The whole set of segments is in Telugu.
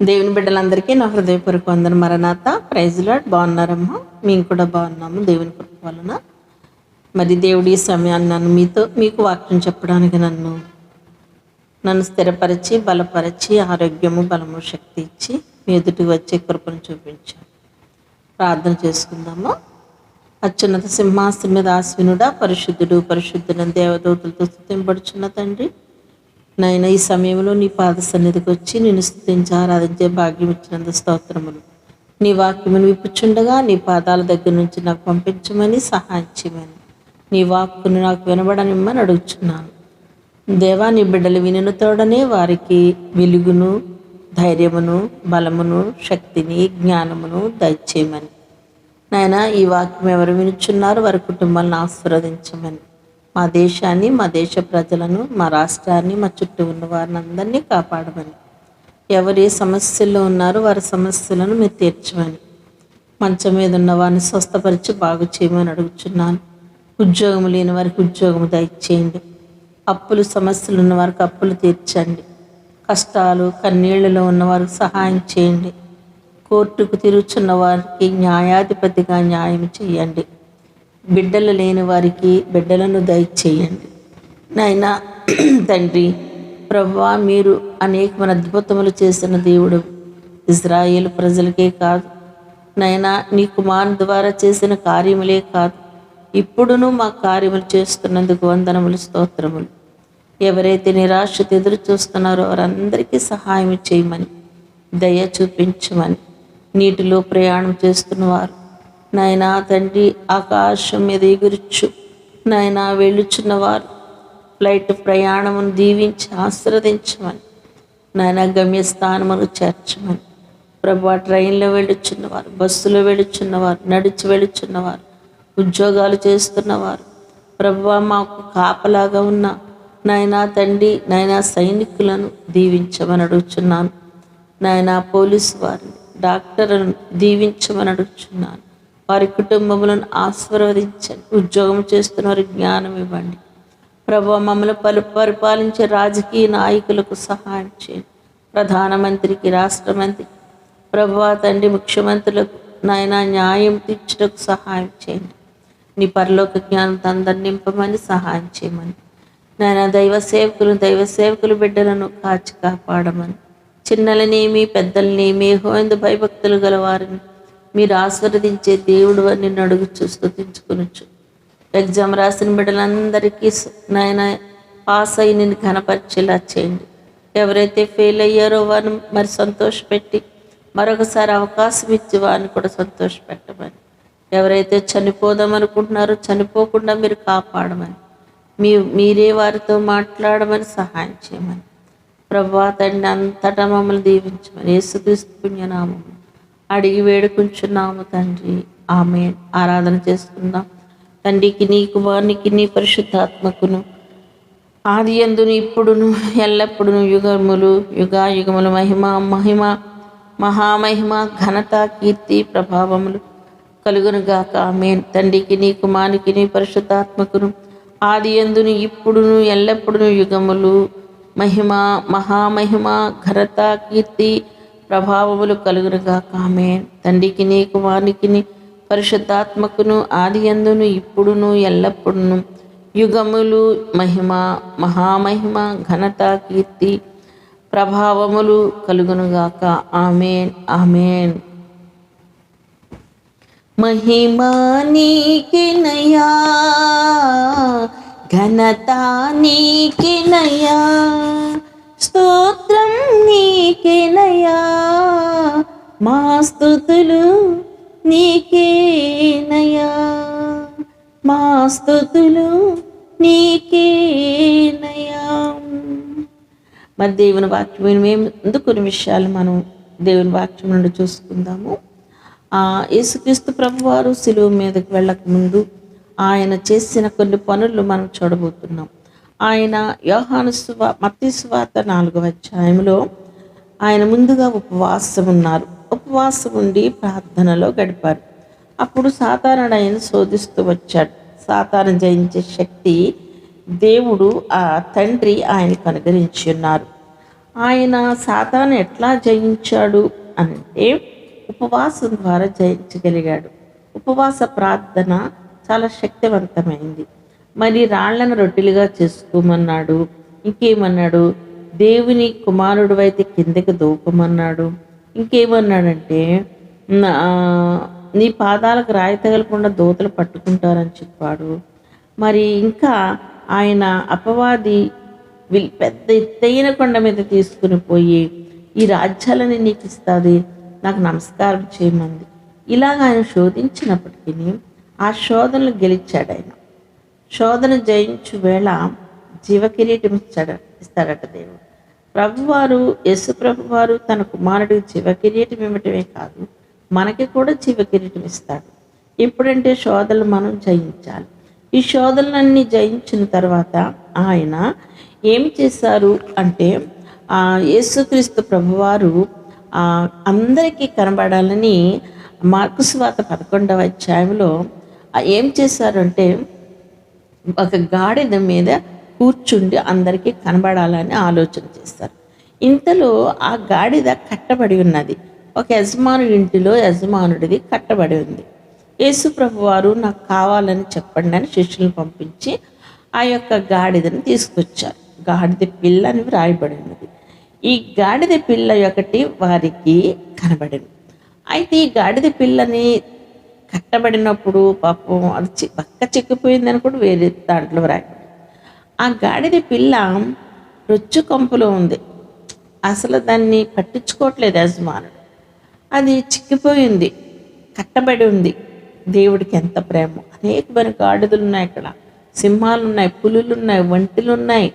దేవుని బిడ్డలందరికీ నా హృదయపూర్వక వందన. మరణాత ప్రైజ్ లార్డ్. బాగున్నారమ్మా? మేము కూడా బాగున్నాము దేవుని కృప వలన. మరి దేవుడి సమయాన్ని మీకు వాక్యం చెప్పడానికి నన్ను స్థిరపరిచి బలపరిచి ఆరోగ్యము బలము శక్తి ఇచ్చి మీ ఎదుటికి వచ్చే కృపను చూపించాను. ప్రార్థన చేసుకుందాము. అత్యున్నత సింహాసనం మీద ఆసీనుడా, పరిశుద్ధుడు పరిశుద్ధులను దేవదూతలతో స్తుతింపబడుచున్న తండ్రి, నాయన ఈ సమయంలో నీ పాద సన్నిధికి వచ్చి నేను స్తుతించి ఆరాధించే భాగ్యం ఇచ్చినందుకు స్తోత్రములు. నీ వాక్యమును విప్పుచుండగా నీ పాదాల దగ్గర నుంచి నాకు పంపించమని సహాయం చేయమని, నీ వాక్కును నాకు వినబడనిమ్మని అడుగుచున్నాను. దేవా, నీ బిడ్డలు వినుతోడనే వారికి వెలుగును ధైర్యమును బలమును శక్తిని జ్ఞానమును దయచేయమని, నాయన ఈ వాక్యం ఎవరు వినుచున్నారో వారి కుటుంబాలను ఆశీర్వదించమని, మా దేశాన్ని మా దేశ ప్రజలను మా రాష్ట్రాన్ని మా చుట్టూ ఉన్న వారిని అందరినీ కాపాడమని, ఎవరు ఏ సమస్యల్లో ఉన్నారో వారి సమస్యలను మీరు తీర్చమని, మంచం మీద ఉన్న వారిని స్వస్థపరిచి బాగు చేయమని అడుగుచున్నాను. ఉద్యోగం లేని వారికి ఉద్యోగం దయచేయండి. అప్పులు సమస్యలు ఉన్న వారికి అప్పులు తీర్చండి. కష్టాలు కన్నీళ్లలో ఉన్న వారికి సహాయం చేయండి. కోర్టుకు తిరుగుచున్న వారికి న్యాయాధిపతిగా న్యాయం చేయండి. బిడ్డలు లేని వారికి బిడ్డలను దయచేయండి. నాయన తండ్రి ప్రభువా, మీరు అనేకమైన అద్భుతములు చేసిన దేవుడు. ఇజ్రాయేలు ప్రజలకే కాదు నాయన, నీ కుమారుని ద్వారా చేసిన కార్యములే కాదు, ఇప్పుడును మా కార్యములు చేస్తున్నందుకు వందనములు స్తోత్రములు. ఎవరైతే నిరాశతో ఎదురు చూస్తున్నారో వారందరికీ సహాయం చేయమని, దయ చూపించమని, నీటిలో ప్రయాణం చేస్తున్నవారు నాయనా తండ్రి ఆకాశం మీద ఎగురుచు నాయనా వెళ్ళుచున్నవారు ఫ్లైట్ ప్రయాణమును దీవించి ఆశీర్వదించమని, నాయన గమ్యస్థానమును చేర్చమని, ప్రభు ట్రైన్లో వెళ్ళుచున్నవారు, బస్సులో వెళ్ళుచున్నవారు, నడిచి వెళ్ళుచున్నవారు, ఉద్యోగాలు చేస్తున్నవారు, ప్రభు మాకు కాపలాగా ఉన్న నాయనా తండ్రి నాయనా సైనికులను దీవించమని అడుగుచున్నాను. నాయనా పోలీసు వారిని డాక్టర్లను దీవించమని అడుగుచున్నాను. వారి కుటుంబములను ఆశీర్వదించండి. ఉద్యోగం చేస్తున్న వారికి జ్ఞానం ఇవ్వండి. ప్రభు మమ్మల్ని పరిపాలించే రాజకీయ నాయకులకు సహాయం చేయండి. ప్రధానమంత్రికి, రాష్ట్ర మంత్రికి, ప్రభు తండ్రి ముఖ్యమంత్రులకు నాయన న్యాయం తీర్చుటకు సహాయం చేయండి. నీ పరలోక జ్ఞానంతో అందరిని నింపమని సహాయం చేయమని, నాయన దైవ సేవకులు బిడ్డలను కాచి కాపాడమని, చిన్నలనేమి పెద్దలనేమి యెహోవాయందు భయభక్తులు గల వారిని మీరు ఆశీర్వదించే దేవుడు అని నిన్ను అడుగుచు స్తుతించుకొనుచు. ఎగ్జామ్ రాసిన బిడ్డలందరికీ నాయన పాస్ అయ్యి నిన్ను ఘనపరిచేలా చేయండి. ఎవరైతే ఫెయిల్ అయ్యారో వారిని మరి సంతోషపెట్టి మరొకసారి అవకాశం ఇచ్చి వారిని కూడా సంతోషపెట్టమని, ఎవరైతే చనిపోదామనుకుంటున్నారో చనిపోకుండా మీరు కాపాడమని, మీరే వారితో మాట్లాడమని సహాయం చేయమని, ప్రభువా తండ్రి అంతటా మమ్మల్ని దీవించమని యేసుక్రీస్తు పుణ్యనామము అడిగి వేడుకుంటున్నాము తండ్రి. ఆమేన్. ఆరాధన చేసుకుందాం. తండ్రికి నీ కుమారునికి నీ పరిశుద్ధాత్మకును ఆది యందును ఇప్పుడును ఎల్లప్పుడును యుగములు యుగాయుగములు మహామహిమ ఘనత కీర్తి ప్రభావములు కలుగునుగాక. ఆమేన్. తండ్రికి నీ కుమారునికి నీ పరిశుద్ధాత్మకును ఆది యందును ఇప్పుడును ఎల్లప్పుడును యుగములు మహామహిమ ఘనత కీర్తి ప్రభావములు కలుగునుగాక. ఆమేన్. తండ్రికి నీ కుమారునికి నీ పరిశుద్ధాత్మకును ఆది యందును ఇప్పుడును ఎల్లప్పుడును యుగములు మహామహిమ ఘనత కీర్తి ప్రభావములు కలుగునుగాక. ఆమేన్. ఆమేన్. మహిమా నీకినయా, ఘనత నీకినయా, స్తోత్రం నీకేనయా, మా స్తుతులు నీకేనయా, మా స్తుతులు నీకేనయా. మరి దేవుని వాక్యం మేము కొన్ని విషయాలు మనం దేవుని వాక్యం నుండి చూసుకుందాము. యేసుక్రీస్తు ప్రభువారు శిలువ మీదకి వెళ్ళక ముందు ఆయన చేసిన కొన్ని పనులు మనం చూడబోతున్నాం. ఆయన మత్తయి సువార్త 4వ అధ్యాయంలో ఆయన ముందుగా ఉపవాసం ఉన్నారు. ఉపవాసం ఉండి ప్రార్థనలో గడిపారు. అప్పుడు సాతానుడు ఆయన శోధిస్తూ వచ్చాడు. సాతాను జయించే శక్తి దేవుడు ఆ తండ్రి ఆయనకు అనుగ్రహించి ఉన్నారు. ఆయన సాతాను ఎట్లా జయించాడు అంటే ఉపవాసం ద్వారా జయించగలిగాడు. ఉపవాస ప్రార్థన చాలా శక్తివంతమైంది. మరి రాళ్లను రొట్టెలుగా చేసుకోమన్నాడు. ఇంకేమన్నాడు? దేవుని కుమారుడు అయితే కిందకి దూకమన్నాడు. ఇంకేమన్నాడంటే నీ పాదాలకు రాయి తగలకుండా దూతలు పట్టుకుంటారని చెప్పాడు. మరి ఇంకా ఆయన అపవాది పెద్ద ఎత్తైన కొండ మీద తీసుకుని పోయి ఈ రాజ్యాలని నీకు ఇస్తుంది, నాకు నమస్కారం చేయమంది. ఇలాగ ఆయన శోధించినప్పటికీ ఆ శోధనలు గెలిచాడు. ఆయన శోధన జయించు వేళ జీవకిరీటం ఇస్తాడట దేవుడు. ప్రభువారు యేసు ప్రభువారు తన కుమారుడికి జీవకిరీటం ఇవ్వటమే కాదు, మనకి కూడా జీవకిరీటం ఇస్తాడు. ఎప్పుడంటే శోధనలు మనం జయించాలి. ఈ శోధనలన్నీ జయించిన తర్వాత ఆయన ఏమి చేశారు అంటే యేసుక్రీస్తు ప్రభువారు అందరికీ కనబడాలని మార్కు సువార్త 11వ అధ్యాయంలో ఏం చేశారంటే ఒక గాడిద మీద కూర్చుండి అందరికీ కనబడాలని ఆలోచన చేస్తారు. ఇంతలో ఆ గాడిద కట్టబడి ఉన్నది. ఒక యజమానుడి ఇంటిలో యజమానుడిది కట్టబడి ఉంది. యేసు ప్రభువారు నాకు కావాలని చెప్పండి అని శిష్యులను పంపించి ఆ యొక్క గాడిదను తీసుకొచ్చారు. గాడిద పిల్ల అని వ్రాయబడి ఉన్నది. ఈ గాడిద పిల్ల ఒకటి వారికి కనబడింది. అయితే ఈ గాడిద పిల్లని కట్టబడినప్పుడు పాపం అది పక్క చిక్కిపోయిందని కూడా వేరే దాంట్లో వ్రాయబడింది. ఆ గాడిద పిల్ల రొచ్చు కొంపలో ఉంది. అసలు దాన్ని పట్టించుకోవట్లేదు యజమానుడు. అది చిక్కిపోయింది, కట్టబడి ఉంది. దేవుడికి ఎంత ప్రేమ! అనేకమైన గాడిదలు ఉన్నాయి, అక్కడ సింహాలు ఉన్నాయి, పులులు ఉన్నాయి, వంటలు ఉన్నాయి.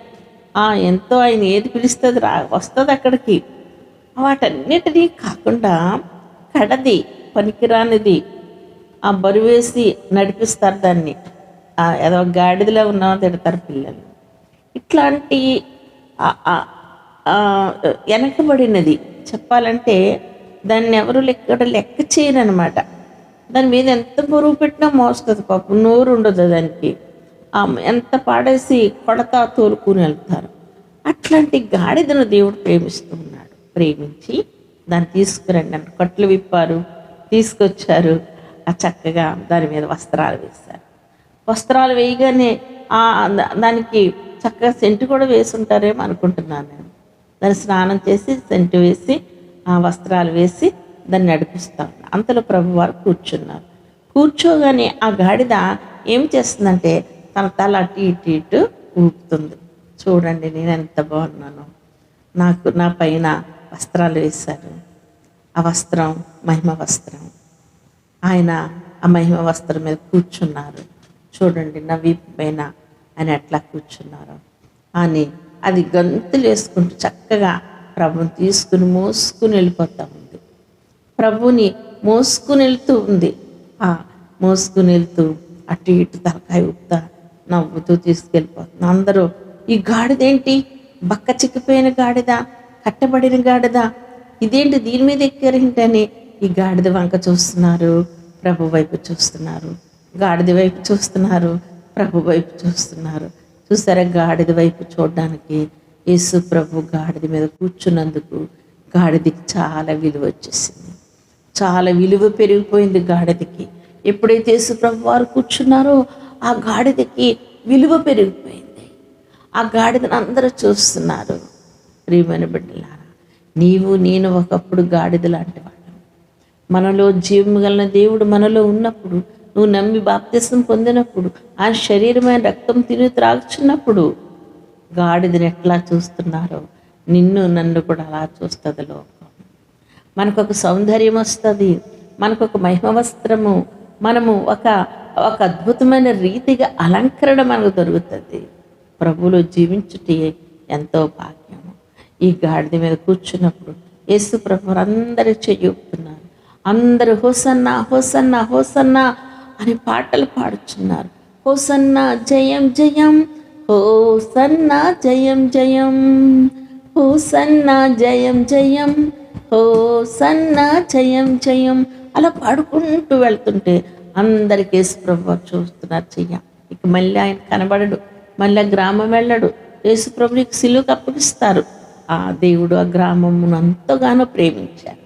ఎంతో ఆయన ఏది పిలుస్తుంది వస్తుంది అక్కడికి. వాటన్నిటినీ కాకుండా కడది, పనికిరానిది, ఆ బరువేసి నడిపిస్తారు దాన్ని. ఏదో గాడిదలో ఉన్నామో తిడతారు పిల్లలు. ఇట్లాంటి వెనకబడినది చెప్పాలంటే దాన్ని ఎవరు లెక్క చేయరనమాట. దాని మీద ఎంత బరువు పెట్టినా మోస్తుంది. పాపం నోరు ఉండదు దానికి. ఎంత పాడేసి కొడతా తోలుకుని వెళ్తారు. అట్లాంటి గాడిదను దేవుడు ప్రేమిస్తున్నాడు. ప్రేమించి దాన్ని తీసుకురండి అని కట్లు విప్పారు, తీసుకొచ్చారు. చక్కగా దాని మీద వస్త్రాలు వేశారు. వస్త్రాలు వేయగానే దానికి చక్కగా సెంటు కూడా వేసి ఉంటారేమో అనుకుంటున్నాను నేను. దాన్ని స్నానం చేసి సెంటు వేసి వస్త్రాలు వేసి దాన్ని నడిపిస్తాను. అంతలో ప్రభువారు కూర్చున్నారు. కూర్చోగానే ఆ గాడిద ఏం చేస్తుందంటే తన తల అటు ఇటు ఇటు ఊపుతుంది. చూడండి నేను ఎంత బాగున్నాను, నాకు నా పైన వస్త్రాలు వేశారు. ఆ వస్త్రం మహిమ వస్త్రం. ఆయన ఆ మహిమ వస్త్రం మీద కూర్చున్నారు. చూడండి నా వీపు పైన ఆయన ఎట్లా కూర్చున్నారు అని అది గంతులు వేసుకుంటూ చక్కగా ప్రభుని తీసుకుని మోసుకుని వెళ్ళిపోతా ఉంది. ప్రభుని మోసుకుని వెళ్తూ ఉంది. మోసుకుని వెళ్తూ అటు ఇటు తలకాయ ఊపుతా నవ్వుతూ తీసుకెళ్ళిపోతుంది. అందరూ ఈ గాడిదేంటి, బక్క చిక్కిపోయిన గాడిద, కట్టబడిన గాడిద, ఇదేంటి దీని మీద ఎక్కారేంటని ఈ గాడిద వంక చూస్తున్నారు, ప్రభు వైపు చూస్తున్నారు. గాడిద వైపు చూస్తున్నారు, ప్రభు వైపు చూస్తున్నారు. చూసారా, గాడిద వైపు చూడడానికి యేసు ప్రభు గాడిద మీద కూర్చున్నందుకు గాడిదకి చాలా విలువ వచ్చేసింది. చాలా విలువ పెరిగిపోయింది గాడిదకి. ఎప్పుడైతే యేసు ప్రభు వారు కూర్చున్నారో ఆ గాడిదకి విలువ పెరిగిపోయింది. ఆ గాడిదను అందరూ చూస్తున్నారు. ప్రియమైన బిడ్డలారా, నీవు నేను ఒకప్పుడు గాడిద లాంటి వాళ్ళం. మనలో జీవము గల దేవుడు మనలో ఉన్నప్పుడు, నువ్వు నమ్మి బాప్తిసం పొందినప్పుడు, ఆ శరీరమైన రక్తం తిని త్రాగుచున్నప్పుడు గాడిదని ఎట్లా చూస్తున్నారో నిన్ను నన్ను కూడా అలా చూస్తుంది లోకం. మనకొక సౌందర్యం వస్తుంది, మనకొక మహిమ వస్త్రము, మనము ఒక అద్భుతమైన రీతిగా అలంకరణ మనకు దొరుకుతుంది. ప్రభువులో జీవించుటే ఎంతో భాగ్యము. ఈ గాడిద మీద కూర్చున్నప్పుడు యేసు ప్రభు అందరూ చెయ్యుతున్నారు. అందరూ హోసన్నా హోసన్నా హోసన్నా అని పాటలు పాడుచున్నారు. హోసన్నా జయం జయం, హోసన్నా జయం జయం, హోసన్నా జయం జయం, హోసన్నా జయం జయం అలా పాడుకుంటూ వెళ్తుంటే అందరికీ యేసు ప్రభు చూస్తున్నారు. చెయ్య ఇక మళ్ళీ ఆయన కనబడడు, మళ్ళీ గ్రామం వెళ్ళడు. యేసు ప్రభుకి సిలువకు అప్పగిస్తారు. ఆ దేవుడు ఆ గ్రామమును ఎంతగానో ప్రేమించారు.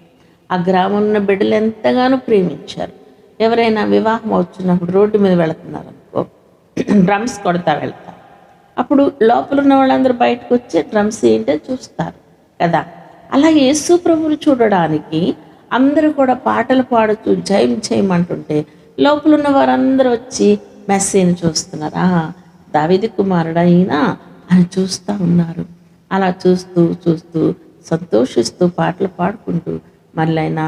ఆ గ్రామంలో ఉన్న బిడ్డలు ఎంతగానో ప్రేమించారు. ఎవరైనా వివాహం వచ్చినప్పుడు రోడ్డు మీద వెళుతున్నారు అనుకో, డ్రమ్స్ కొడతా వెళ్తారు. అప్పుడు లోపల ఉన్న వాళ్ళందరూ బయటకు వచ్చి డ్రమ్స్ ఏంటో చూస్తారు కదా. అలాగే యేసు ప్రభువును చూడడానికి అందరూ కూడా పాటలు పాడుతూ జయం చేయమంటుంటే లోపల ఉన్న వారందరూ వచ్చి మెస్సీని చూస్తున్నారు. దావీదు కుమారుడు అయినా అని చూస్తూ ఉన్నారు. అలా చూస్తూ చూస్తూ సంతోషిస్తూ పాటలు పాడుకుంటూ మళ్ళీ ఆయన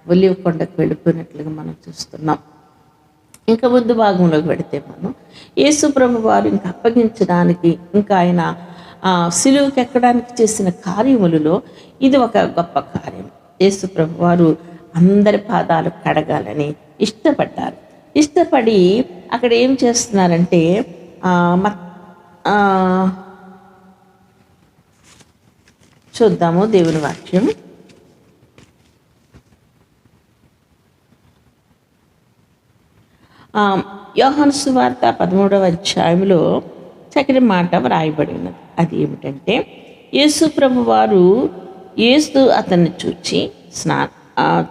ఒలీవ కొండకు వెళ్ళిపోయినట్లుగా మనం చూస్తున్నాం. ఇంకా ముందు భాగంలోకి పెడితే మనం యేసు ప్రభు వారు ఇంకా అప్పగించడానికి, ఇంకా ఆయన సిలువకి ఎక్కడానికి చేసిన కార్యములలో ఇది ఒక గొప్ప కార్యం. యేసు ప్రభు వారు అందరి పాదాలు కడగాలని ఇష్టపడ్డారు. ఇష్టపడి అక్కడ ఏం చేస్తున్నారంటే చూద్దాము దేవుని వాక్యం. యోహాను సువార్త 13వ అధ్యాయంలో చక్కటి మాట వ్రాయబడి ఉన్నది. అది ఏమిటంటే, యేసు ప్రభు వారు యేసు అతన్ని చూచి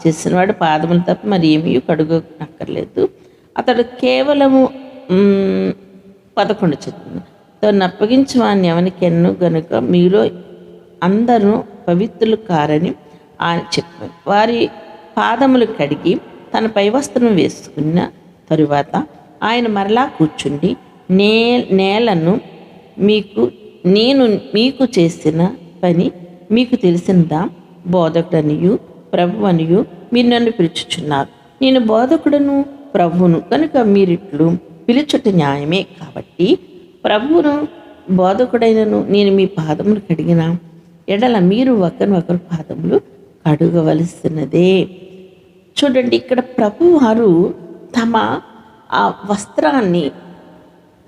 చేసిన వాడు పాదములు తప్ప మరి ఏమీ కడుగనక్కర్లేదు. అతడు కేవలము 11 చెప్తుంది, తను అప్పగించి వాడిని ఎవరికెన్ను గనుక మీలో అందరూ పవిత్రులు కారని ఆయన చెప్పారు. వారి పాదములు కడిగి తన పై వస్త్రం వేసుకున్న తరువాత ఆయన మరలా కూర్చుండి నేలను నేను మీకు చేసిన పని మీకు తెలిసిందా? బోధకుడనియు ప్రభు అనియు మీరు నన్ను పిలుచుచున్నారు. నేను బోధకుడను ప్రభువును కనుక మీరిట్లు పిలుచుట న్యాయమే. కాబట్టి ప్రభువును బోధకుడైనను నేను మీ పాదములు కడిగిన ఎడల మీరు ఒకరు పాదములు కడుగవలసినదే. చూడండి, ఇక్కడ ప్రభువారు తమ ఆ వస్త్రాన్ని,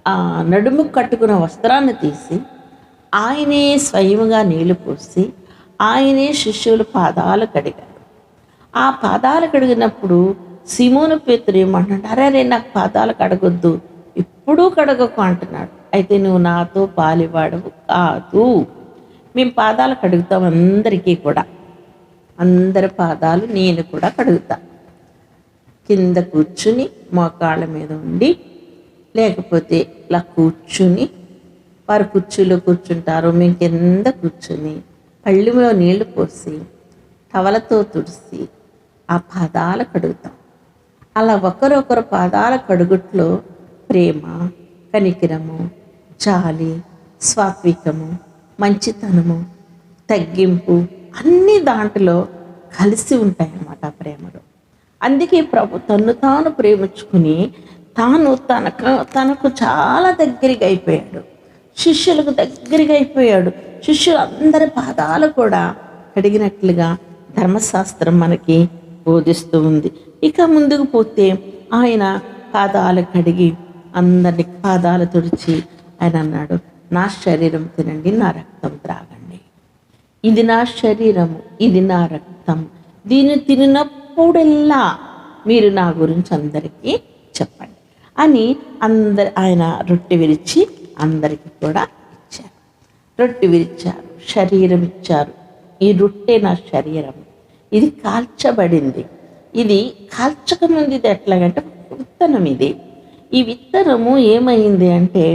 ఆ నడుము కట్టుకున్న వస్త్రాన్ని తీసి ఆయనే స్వయముగా నీళ్లు పోసి ఆయనే శిష్యుల పాదాలు కడిగారు. ఆ పాదాలు కడిగినప్పుడు సీమోను పేతురు ఏమంటున్నాడు, అరే నాకు పాదాలు కడగొద్దు, ఎప్పుడూ కడగకు అంటున్నాడు. అయితే నువ్వు నాతో పాలివాడవు కాదు, మేము పాదాలు కడుగుతాం, అందరికీ కూడా అందరి పాదాలు నేను కూడా కడుగుతా. కింద కూర్చుని మోకాళ్ళ మీద ఉండి, లేకపోతే ఇలా కూర్చుని, వారు కుర్చీలో కూర్చుంటారు, మేము కింద కూర్చుని పళ్ళులో నీళ్లు పోసి టవలతో తుడిసి ఆ పాదాలు కడుగుతాం. అలా ఒకరొకరు పాదాల కడుగుట్లో ప్రేమ, కనికిరము, జాలి, స్వాత్వికము, మంచితనము, తగ్గింపు అన్నీ దాంట్లో కలిసి ఉంటాయన్నమాట ఆ ప్రేమలో. అందుకే ప్రభు తన్ను తాను ప్రేమించుకుని తాను తనకు చాలా దగ్గరగా అయిపోయాడు, శిష్యులకు దగ్గరగా అయిపోయాడు. శిష్యులు అందరి పాదాలు కూడా కడిగినట్లుగా ధర్మశాస్త్రం మనకి బోధిస్తూ ఉంది. ఇక ముందుకు పోతే ఆయన పాదాలు కడిగి అందరిని పాదాలు తుడిచి ఆయన అన్నాడు, నా శరీరం తినండి, నా రక్తం త్రాగండి, ఇది నా శరీరము, ఇది నా రక్తం, దీన్ని తినప్పుడల్లా మీరు నా గురించి అందరికీ చెప్పండి అని ఆయన రొట్టె విరిచి అందరికీ కూడా ఇచ్చారు. రొట్టె విరిచారు, శరీరం ఇచ్చారు. ఈ రొట్టె నా శరీరం, ఇది కాల్చబడింది. ఇది కాల్చకముందు ఇది ఎట్లాగంటే విత్తనం. ఇది ఈ విత్తనము ఏమైంది అంటే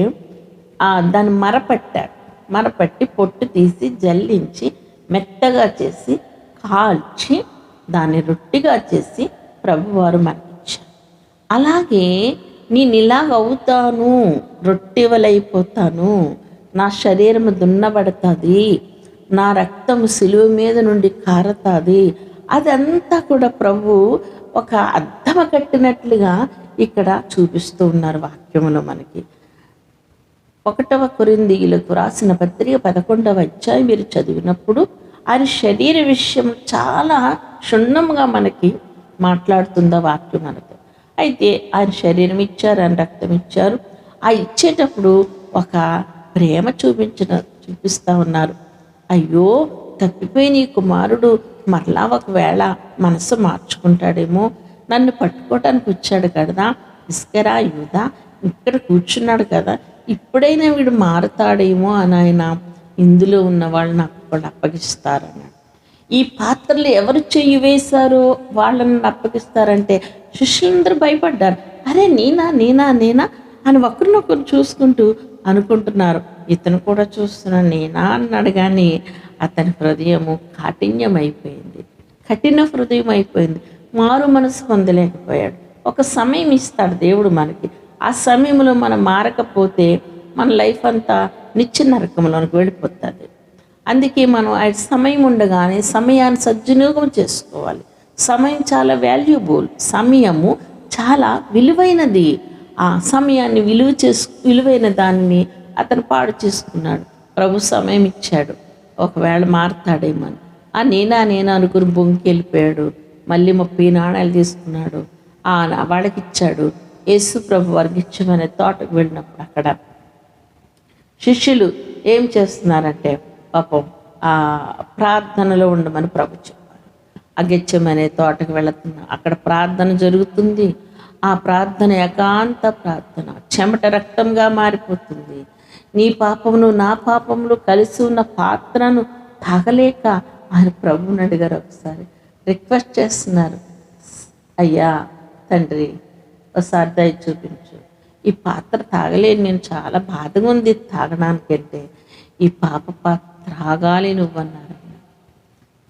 దాన్ని మరపట్టి పొట్టు తీసి జల్లించి మెత్తగా చేసి కాల్చి దాన్ని రొట్టిగా చేసి ప్రభువారు మనకిచ్చారు. అలాగే నేను ఇలాగ అవుతాను, రొట్టెవలైపోతాను, నా శరీరం దున్నబడుతుంది, నా రక్తం సిలువ మీద నుండి కారతాది, అదంతా కూడా ప్రభు ఒక అద్దమ కట్టినట్లుగా ఇక్కడ చూపిస్తూ ఉన్నారు వాక్యములో మనకి. 1 కొరింథీయులకు రాసిన పత్రిక 11వ అధ్యాయం మీరు చదివినప్పుడు ఆయన శరీర విషయం చాలా క్షుణ్ణంగా మనకి మాట్లాడుతుందా వాక్యం మనతో. అయితే ఆయన శరీరం ఇచ్చారు, ఆయన రక్తం ఇచ్చారు. ఆ ఇచ్చేటప్పుడు ఒక ప్రేమ చూపిస్తూ ఉన్నారు. అయ్యో తప్పిపోయిన ఈ కుమారుడు మరలా ఒకవేళ మనసు మార్చుకుంటాడేమో, నన్ను పట్టుకోవటానికి వచ్చాడు కదా, ఇస్కరా యూదా ఇక్కడ కూర్చున్నాడు కదా, ఇప్పుడైనా వీడు మారుతాడేమో అని ఆయన ఇందులో ఉన్న వాళ్ళు నాకు కూడా అప్పగిస్తారన్నాడు. ఈ పాత్రలు ఎవరు చెయ్యి వేశారో వాళ్ళని అప్పగిస్తారంటే శిష్యులందరూ భయపడ్డారు. అరే నేనా నేనా నేనా అని ఒకరినొకరు చూసుకుంటూ అనుకుంటున్నారు. ఇతను కూడా చూస్తున్నాను నేనా అన్నాడు, కానీ అతని హృదయము కాఠిన్యం అయిపోయింది, కఠిన హృదయం అయిపోయింది. మారు మనసు పొందలేకపోయాడు. ఒక సమయం ఇస్తాడు దేవుడు మనకి. ఆ సమయంలో మనం మారకపోతే మన లైఫ్ అంతా నిత్య నరకంలోనికి వెళ్ళిపోతుంది. అందుకే మనం ఆ సమయం ఉండగానే సమయాన్ని సద్వినియోగం చేసుకోవాలి. సమయం చాలా వాల్యుబుల్, సమయము చాలా విలువైనది. ఆ సమయాన్ని విలువైన దాన్ని అతను పాడు చేసుకున్నాడు. ప్రభు సమయం ఇచ్చాడు, ఒకవేళ మారుతాడేమని. ఆ నేనా అనుకుని బొంకి వెళ్ళిపోయాడు. మళ్ళీ 30 నాణాలు తీసుకున్నాడు, వాళ్ళకి ఇచ్చాడు. యేసు ప్రభు వారికి ఇచ్చమనే తోటకు వెళ్ళినప్పుడు అక్కడ శిష్యులు ఏం చేస్తున్నారంటే పాపం ఆ ప్రార్థనలో ఉండమని ప్రభు చెప్పారు. ఆ గెచ్చమనే తోటకు వెళుతున్నా, అక్కడ ప్రార్థన జరుగుతుంది. ఆ ప్రార్థన ఏకాంత ప్రార్థన, చెమట రక్తంగా మారిపోతుంది. నీ పాపమును నా పాపములు కలిసి ఉన్న పాత్రను తాగలేక ఆయన ప్రభువుని అడిగారు. ఒకసారి రిక్వెస్ట్ చేస్తున్నారు, అయ్యా తండ్రి ఒకసారి దయ చూపించు, ఈ పాత్ర తాగలేను, నేను చాలా బాధగా ఉంది తాగడానికంటే, ఈ పాప పాత్ర తాగాలి నువ్వన్నారు.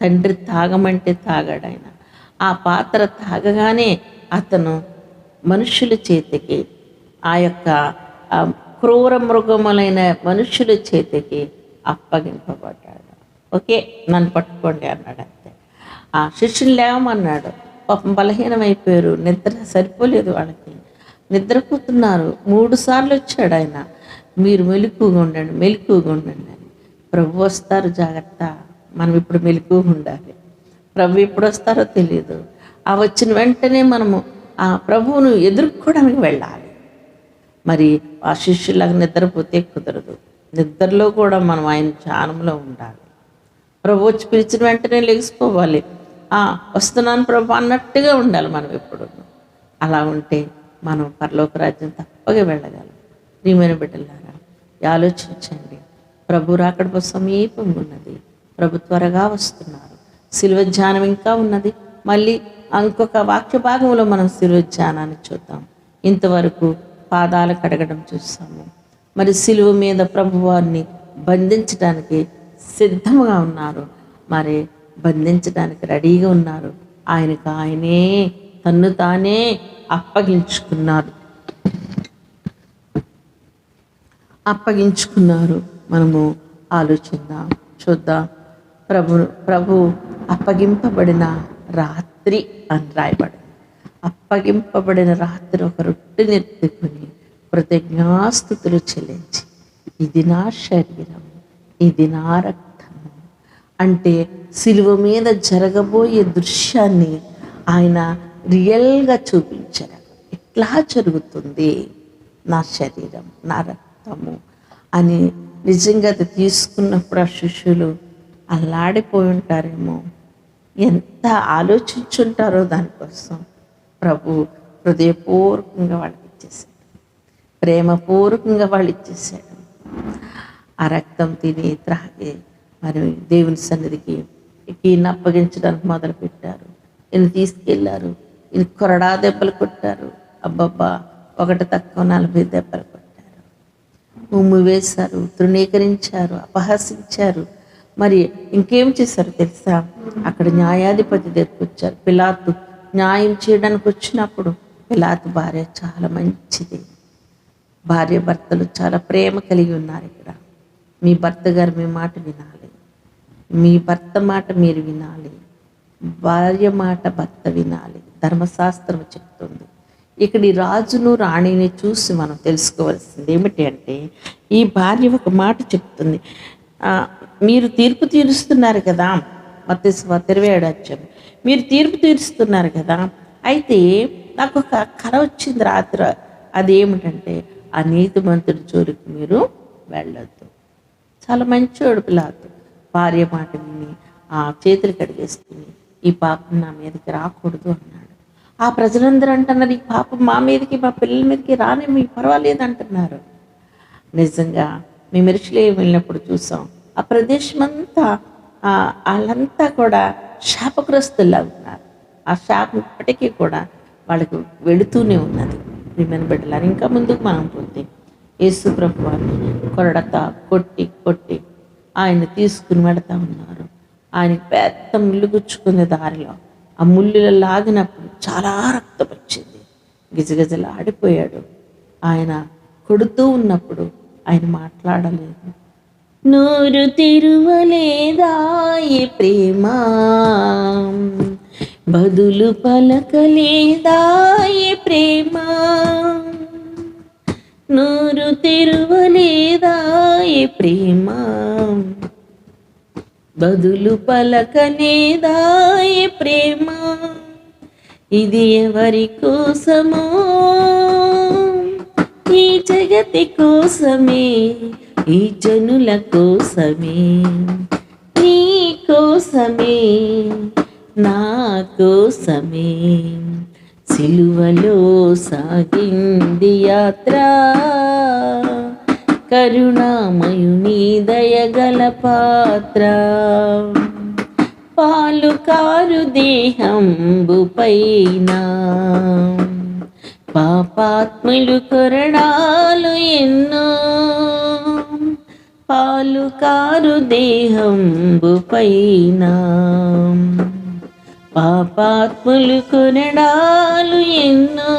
తండ్రి తాగమంటే తాగాడు ఆయన. ఆ పాత్ర తాగగానే అతను మనుషుల చేతికి, ఆ యొక్క క్రూర మృగములైన మనుషుల చేతికి అప్పగింపబడ్డాడు. ఓకే నన్ను పట్టుకోండి అన్నాడు. అంతే. ఆ శిష్యులు లేవమన్నాడు. పాపం బలహీనమైపోయారు, నిద్ర సరిపోలేదు వాళ్ళకి, నిద్రపోతున్నారు. 3 సార్లు వచ్చాడు ఆయన, మీరు మెలకువగా ఉండండి అని. ప్రభు వస్తారు, జాగ్రత్త. మనం ఇప్పుడు మెలకువగా ఉండాలి. ప్రభు ఎప్పుడు వస్తారో తెలియదు. ఆ వచ్చిన వెంటనే మనము ఆ ప్రభువును ఎదుర్కోవడానికి వెళ్ళాలి. మరి ఆ శిష్యులాగా నిద్రపోతే కుదరదు. నిద్రలో కూడా మనం ఆయన ధ్యానంలో ఉండాలి. ప్రభు వచ్చి పిలిచిన వెంటనే లెగిసిపోవాలి. వస్తున్నాను ప్రభు అన్నట్టుగా ఉండాలి మనం ఎప్పుడు. అలా ఉంటే మనం పరలోక రాజ్యం తప్పగా వెళ్ళగలం. ప్రియమైన బిడ్డలారా, ఆలోచించండి. ప్రభు రాకడ సమీపంగా ఉన్నది. ప్రభు త్వరగా వస్తున్నారు. శిలువ ధ్యానం ఇంకా ఉన్నది. మళ్ళీ ఇంకొక వాక్య భాగంలో మనం శిలువ ధ్యానాన్ని చూద్దాం. ఇంతవరకు పాదాలు కడగడం చూస్తాము. మరి శిలువ మీద ప్రభువారిని బంధించడానికి సిద్ధంగా ఉన్నారు. మరి బంధించడానికి రెడీగా ఉన్నారు. ఆయనకు ఆయనే తన్ను తానే అప్పగించుకున్నారు. మనము ఆలోచిద్దాం, చూద్దాం. ప్రభు అప్పగింపబడిన రాత్రి అని రాయబడింది. అప్పగింపబడిన రాత్రి ఒక రొట్టెని ఎత్తుకుని కృతజ్ఞాస్తుతులు చెల్లించి, ఇది నా శరీరం, ఇది నా రక్తము అంటే సిలువ మీద జరగబోయే దృశ్యాన్ని ఆయన రియల్గా చూపించారు. ఎట్లా జరుగుతుంది నా శరీరం, నా రక్తము అని నిజంగా అది తీసుకున్నప్పుడు ఆ శిష్యులు అల్లాడిపోయి ఉంటారేమో, ఎంత ఆలోచించుంటారో దానికోసం. ప్రభు హృదయపూర్వకంగా వాళ్ళకి ఇచ్చేసాడు, ప్రేమపూర్వకంగా వాళ్ళు ఇచ్చేసాడు. ఆ రక్తం తిని త్రాగి మరి దేవుని సన్నిధికి ఈయన అప్పగించడానికి మొదలుపెట్టారు. ఈయన తీసుకెళ్ళారు, ఈయన కొరడా దెబ్బలు కొట్టారు. అబ్బబ్బా, ఒకటి తక్కువ 40 దెబ్బలు కొట్టారు. ఉమ్ము వేశారు, తృణీకరించారు, అపహసించారు. మరి ఇంకేం చేశారు తెలుసా? అక్కడ న్యాయాధిపతి దగ్గరికి వచ్చారు. పిలాతు న్యాయం చేయడానికి వచ్చినప్పుడు పిలాతు భార్య చాలా మంచిది. భార్య భర్తలు చాలా ప్రేమ కలిగి ఉన్నారు. ఇక్కడ మీ భర్త గారు మీ మాట వినాలి, మీ భర్త మాట మీరు వినాలి, భార్య మాట భర్త వినాలి. ధర్మశాస్త్రం చెప్తుంది. ఇక్కడ ఈ రాజును రాణిని చూసి మనం తెలుసుకోవాల్సింది ఏమిటి అంటే, ఈ భార్య ఒక మాట చెప్తుంది. మీరు తీర్పు తీరుస్తున్నారు కదా, మత్తయి 27 మీరు తీర్పు తీరుస్తున్నారు కదా, అయితే నాకు ఒక కల వచ్చింది రాత్రి. అదేమిటంటే, ఆ నీతిమంతుడి జోలికి మీరు వెళ్ళొద్దు. చాలా మంచివాడు పిలాతు. భార్య మాట విని ఆ చేతులు కడిగేసుకుని, ఈ పాపం నా మీదకి రాకూడదు అన్నాడు. ఆ ప్రజలందరూ అంటున్నారు, ఈ పాపం మా మీదకి మా పిల్లల మీదకి రానే మీకు పర్వాలేదు అంటున్నారు. నిజంగా మేము ఎరుషలేము వెళ్ళినప్పుడు చూసాం, ఆ ఆ ప్రదేశమంతా వాళ్ళంతా కూడా శాపగ్రస్తుల్లా ఉన్నారు. ఆ శాపం ఇప్పటికీ కూడా వాళ్ళకు వెళుతూనే ఉన్నది. ప్రియమైన బిడ్డలారా, ఇంకా ముందుకు మనం పోతే యేసు ప్రభువాన్ని కొరడతా కొట్టి కొట్టి ఆయన తీసుకుని వెళతా ఉన్నారు. ఆయన పెద్ద ముళ్ళు గుచ్చుకునే దారిలో ఆ ముళ్ళులో లాగినప్పుడు చాలా రక్తం వచ్చింది. గిజగిజలు ఆడిపోయాడు. ఆయన కొడుతూ ఉన్నప్పుడు ఆయన మాట్లాడలేదు. నోరు తెరువలేదా ఈ ప్రేమ, బదులు పలకలేదా ఈ ప్రేమ, నోరు తెరువలేదా ఈ ప్రేమ, బదులు పలకలేదా ఈ ప్రేమ, ఇది ఎవరి కోసమో, ఈ జగతి కోసమే, ఈ జనుల కోసమే, నీ కోసమే, నా కోసమే, సిలువలో సాగింది యాత్ర, కరుణామయుని దయగల పాత్ర, పాలు కారు దేహంబు పైన, పాపాత్ములు కొరడాలు ఎన్నో, పాలు కారు దేహంబు పైన, పాపాత్ములు కొరడాలు ఎన్నో.